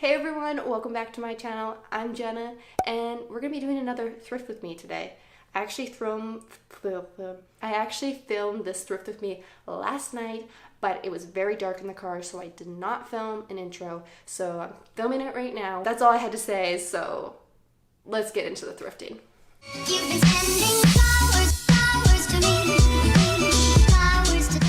Hey everyone, welcome back to my channel. I'm Jenna and we're gonna be doing another thrift with me today. I actually filmed this thrift with me last night, but it was very dark in the car, so I did not film an intro. So I'm filming it right now. That's all I had to say, so let's get into the thrifting. You've been sending flowers to me, flowers today.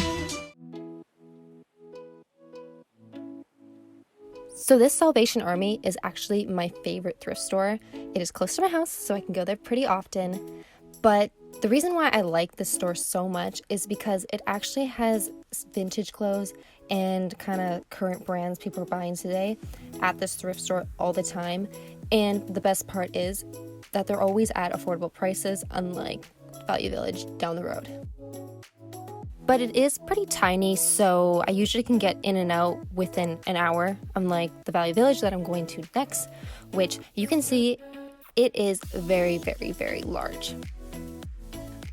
So this Salvation Army is actually my favorite thrift store. It is close to my house, so I can go there pretty often. But the reason why I like this store so much is because it actually has vintage clothes and kind of current brands people are buying today at this thrift store all the time. And the best part is that they're always at affordable prices, unlike Value Village down the road. But it is pretty tiny, so I usually can get in and out within an hour, unlike the Value Village that I'm going to next, which you can see it is very, very, very large.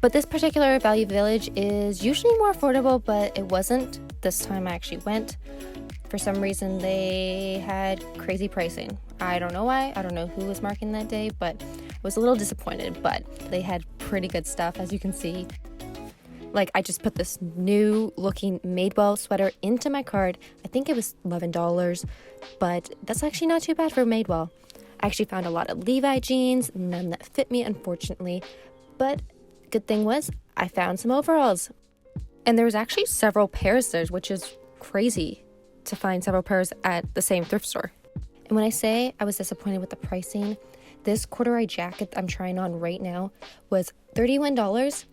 But this particular Value Village is usually more affordable, but it wasn't this time I actually went. For some reason, they had crazy pricing. I don't know why, I don't know who was marking that day, but I was a little disappointed, but they had pretty good stuff, as you can see. Like, I just put this new looking Madewell sweater into my cart. I think it was $11, but that's actually not too bad for Madewell. I actually found a lot of Levi jeans, none that fit me, unfortunately, but good thing was I found some overalls. And there was actually several pairs there, which is crazy to find several pairs at the same thrift store. And when I say I was disappointed with the pricing, this corduroy jacket I'm trying on right now was $31.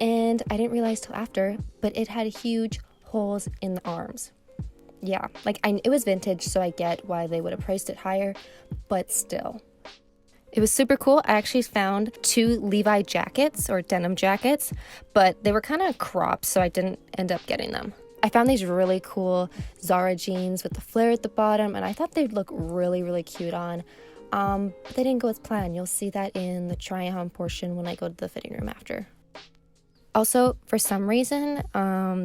And I didn't realize till after, but it had huge holes in the arms. Yeah, it was vintage, so I get why they would have priced it higher, but still. It was super cool. I actually found 2 Levi jackets or denim jackets, but they were kind of cropped, so I didn't end up getting them. I found these really cool Zara jeans with the flare at the bottom, and I thought they'd look really, really cute on. But they didn't go as planned. You'll see that in the try-on portion when I go to the fitting room after. Also, for some reason,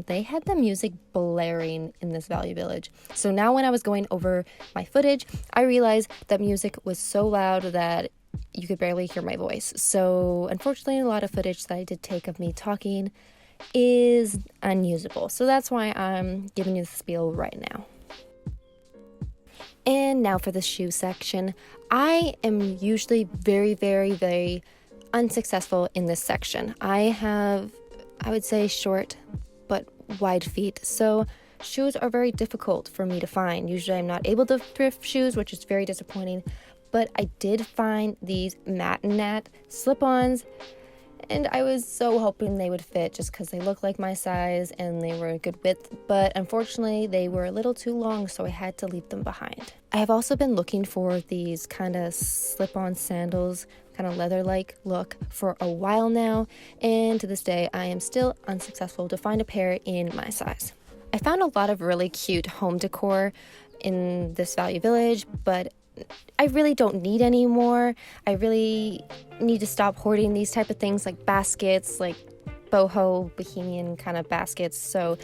they had the music blaring in this Value Village. So now when I was going over my footage, I realized that music was so loud that you could barely hear my voice. So unfortunately, a lot of footage that I did take of me talking is unusable. So that's why I'm giving you the spiel right now. And now for the shoe section. I am usually very, very, very unsuccessful in this section. I would say short but wide feet, so shoes are very difficult for me to find. Usually I'm not able to thrift shoes, which is very disappointing, but I did find these Matinat slip-ons, and I was so hoping they would fit just because they look like my size and they were a good width, but unfortunately they were a little too long, so I had to leave them behind. I have also been looking for these kind of slip-on sandals, kind of leather-like look for a while now, and to this day I am still unsuccessful to find a pair in my size. I found a lot of really cute home decor in this Value Village, but I really don't need any more. I really need to stop hoarding these type of things like baskets, like boho, bohemian kind of baskets. So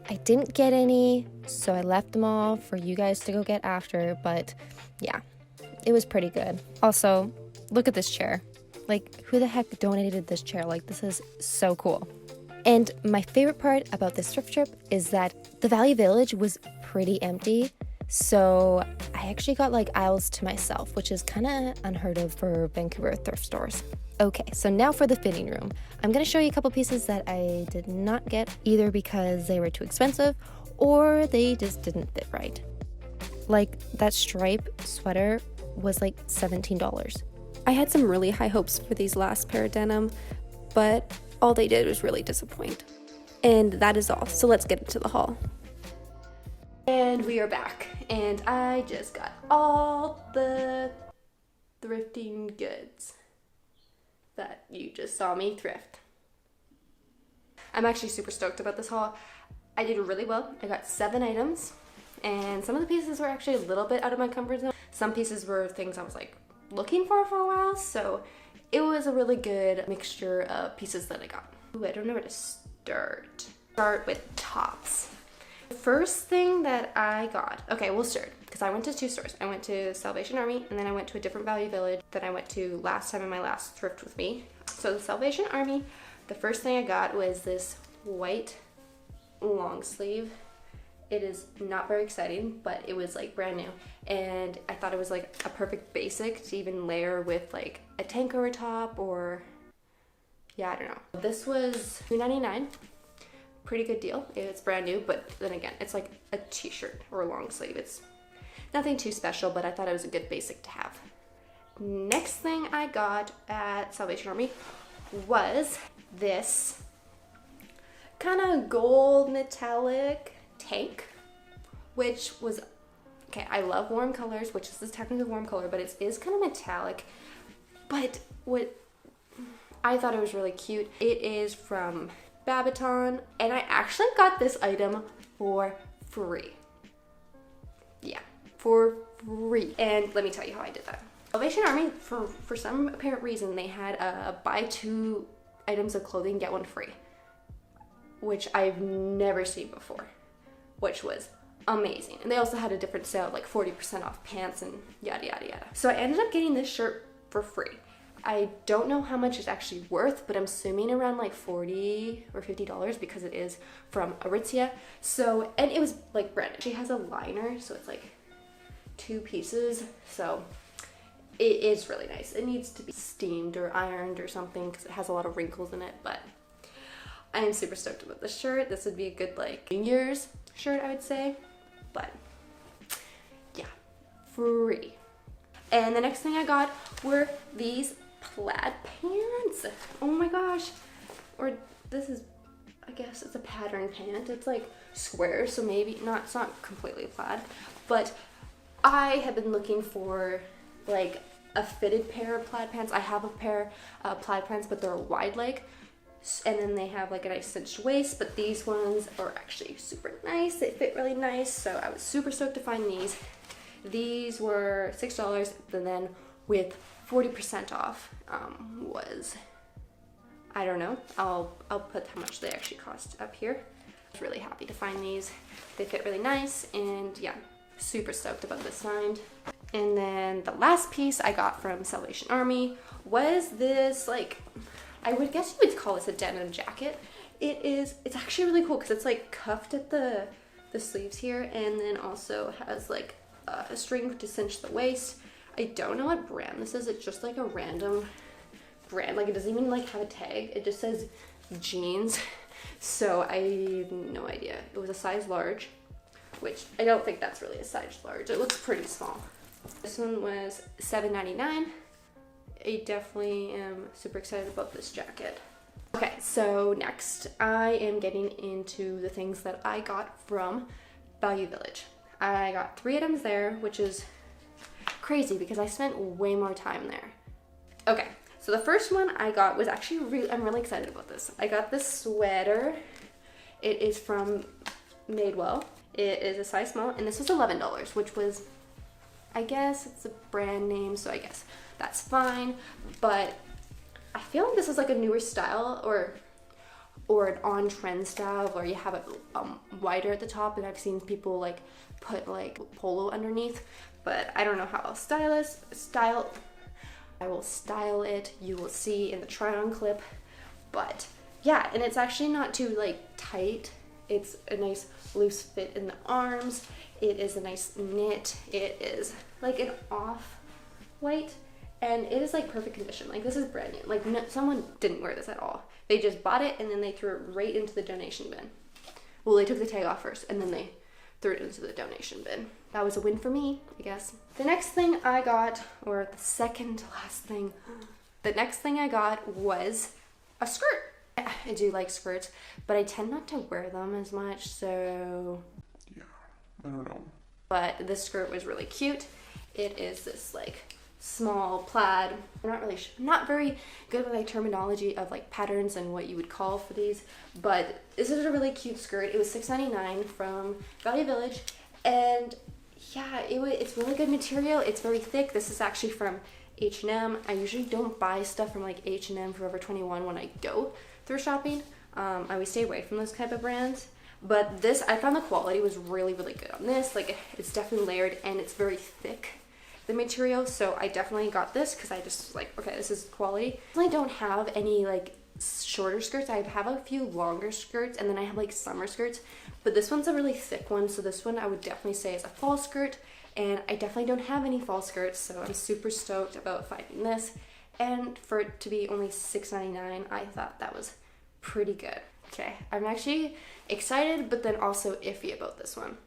I didn't get any, so I left them all for you guys to go get after, but yeah, it was pretty good. Also, look at this chair. Like, who the heck donated this chair? Like, this is so cool. And my favorite part about this thrift trip is that the Value Village was pretty empty. So I actually got like aisles to myself, which is kind of unheard of for Vancouver thrift stores. Okay, so now for the fitting room. I'm going to show you a couple pieces that I did not get, either because they were too expensive or they just didn't fit right. Like that stripe sweater was like $17. I had some really high hopes for these last pair of denim, but all they did was really disappoint. And that is all, so let's get into the haul. And we are back, and I just got all the thrifting goods that you just saw me thrift. I'm actually super stoked about this haul. I did really well. I got 7 items, and some of the pieces were actually a little bit out of my comfort zone. Some pieces were things I was like looking for a while, so it was a really good mixture of pieces that I got. Ooh, I don't know where to start. Start with tops. First thing that I got, okay, we'll start, because I went to 2 stores. I went to Salvation Army, and then I went to a different Value Village that I went to last time in my last Thrift With Me. So the Salvation Army, the first thing I got was this white long sleeve. It is not very exciting, but it was like brand new, and I thought it was like a perfect basic to even layer with like a tank over top, or yeah, I don't know. This was $2.99. Pretty good deal. It's brand new, but then again, it's like a t-shirt or a long sleeve. It's nothing too special, but I thought it was a good basic to have. Next thing I got at Salvation Army was this kind of gold metallic tank, which was, okay, I love warm colors, which is technically a warm color, but it is kind of metallic. But what I thought it was really cute. It is from Babaton, and I actually got this item for free. Yeah, for free. And let me tell you how I did that. Salvation Army, for some apparent reason, they had a buy 2 items of clothing, get 1 free, which I've never seen before, which was amazing. And they also had a different sale, like 40% off pants and yada yada yada. So I ended up getting this shirt for free. I don't know how much it's actually worth, but I'm assuming around like $40 or $50 because it is from Aritzia. So, and it was like brand new. She has a liner, so it's like 2 pieces. So it is really nice. It needs to be steamed or ironed or something because it has a lot of wrinkles in it, but I am super stoked about this shirt. This would be a good like New Year's shirt, I would say, but yeah, free. And the next thing I got were these plaid pants. Oh my gosh. Or this is, I guess it's a pattern pant. It's like square, so maybe not, it's not completely plaid, but I have been looking for like a fitted pair of plaid pants. I have a pair of plaid pants, but they're a wide leg, and then they have like a nice cinched waist, but these ones are actually super nice. They fit really nice, so I was super stoked to find these. These were $6, and then with 40% off was, I don't know, I'll put how much they actually cost up here. I was really happy to find these. They fit really nice, and yeah, super stoked about this find. And then the last piece I got from Salvation Army was this, like, I would guess you would call this a denim jacket. It's actually really cool because it's like cuffed at the sleeves here, and then also has like a string to cinch the waist. I don't know what brand this is. It's just like a random brand. Like, it doesn't even like have a tag. It just says jeans. So I have no idea. It was a size large, which I don't think that's really a size large. It looks pretty small. This one was $7.99. I definitely am super excited about this jacket. Okay, so next I am getting into the things that I got from Value Village. I got 3 items there, which is crazy because I spent way more time there. Okay, so the first one I got was actually I'm really excited about this. I got this sweater. It is from Madewell. It is a size small, and this was $11, which was, I guess it's a brand name, so I guess that's fine. But I feel like this is like a newer style, or an on-trend style where you have it wider at the top, and I've seen people like put like polo underneath, but I don't know how I'll I will style it. You will see in the try-on clip. But yeah, and it's actually not too like tight. It's a nice loose fit in the arms. It is a nice knit. It is like an off-white, and it is like perfect condition. Like, this is brand new. Like, no, someone didn't wear this at all. They just bought it and then they threw it right into the donation bin. Well, they took the tag off first and then they threw it into the donation bin. That was a win for me, I guess. The next thing I got, or the second to last thing, the next thing I got was a skirt. I do like skirts, but I tend not to wear them as much, so yeah, I don't know. But this skirt was really cute. It is this like small plaid. I'm not very good with like terminology of like patterns and what you would call for these, but this is a really cute skirt. It was $6.99 from Value Village, and yeah, it's really good material. It's very thick. This is actually from H&M. I usually don't buy stuff from like H&M, Forever 21 when I go thrift shopping. I always stay away from those type of brands, But this, I found the quality was really, really good on this. Like, it's definitely layered and it's very thick, the material. So I definitely got this because I just like, okay, this is quality. I don't have any like shorter skirts. I have a few longer skirts and then I have like summer skirts, but this one's a really thick one. So this one I would definitely say is a fall skirt, and I definitely don't have any fall skirts. So I'm super stoked about finding this. And for it to be only $6.99, I thought that was pretty good. Okay, I'm actually excited, but then also iffy about this one.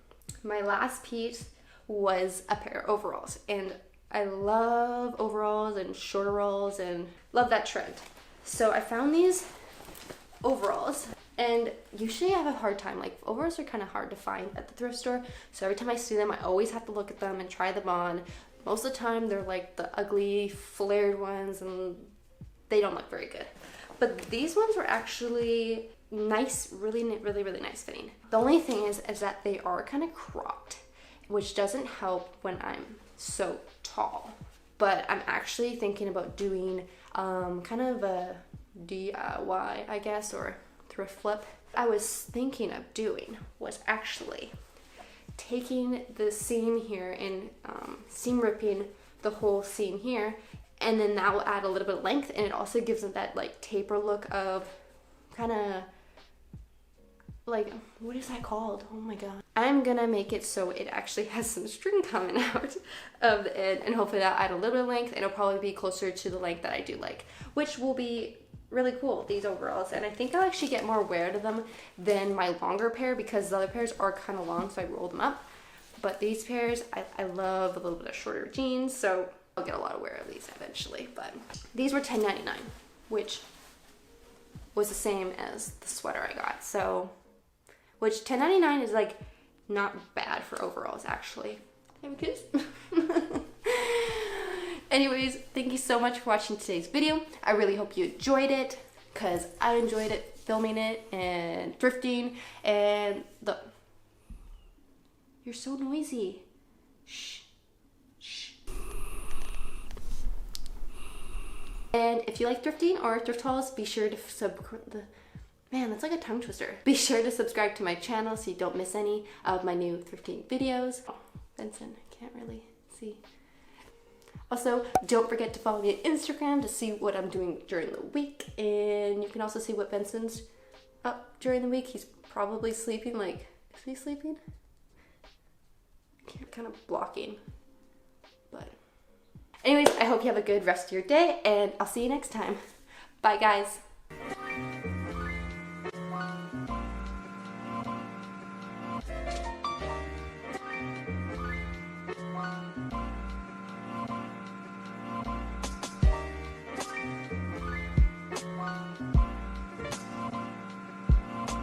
My last piece was a pair of overalls, and I love overalls and shorteralls and love that trend. So I found these overalls, and usually I have a hard time. Like, overalls are kind of hard to find at the thrift store. So every time I see them, I always have to look at them and try them on. Most of the time, they're like the ugly flared ones, and they don't look very good. But these ones were actually nice, really nice fitting. The only thing is that they are kind of cropped, which doesn't help when I'm so tall. But I'm actually thinking about doing kind of a DIY, I guess, or thrift flip. I was thinking of doing was actually taking the seam here and seam ripping the whole seam here, and then that will add a little bit of length, and it also gives it that like taper look of kind of like, what is that called? Oh my god. I'm gonna make it so it actually has some string coming out of the end, and hopefully that'll add a little bit of length, and it'll probably be closer to the length that I do like, which will be really cool, these overalls. And I think I'll actually get more wear to them than my longer pair, because the other pairs are kind of long, so I roll them up. But these pairs, I love a little bit of shorter jeans, so I'll get a lot of wear of these eventually. But these were $10.99, which was the same as the sweater I got. So, which $10.99 is like not bad for overalls, actually. Have a kiss. Anyways, thank you so much for watching today's video. I really hope you enjoyed it, because I enjoyed it filming it and thrifting. And you're so noisy. Shh. Shh. And if you like thrifting or thrift hauls, be sure to man, that's like a tongue twister. Be sure to subscribe to my channel so you don't miss any of my new thrifting videos. Oh, Benson, I can't really see. Also, don't forget to follow me on Instagram to see what I'm doing during the week. And you can also see what Benson's up during the week. He's probably sleeping. Like, is he sleeping? Kind of blocking. But anyways, I hope you have a good rest of your day, and I'll see you next time. Bye, guys.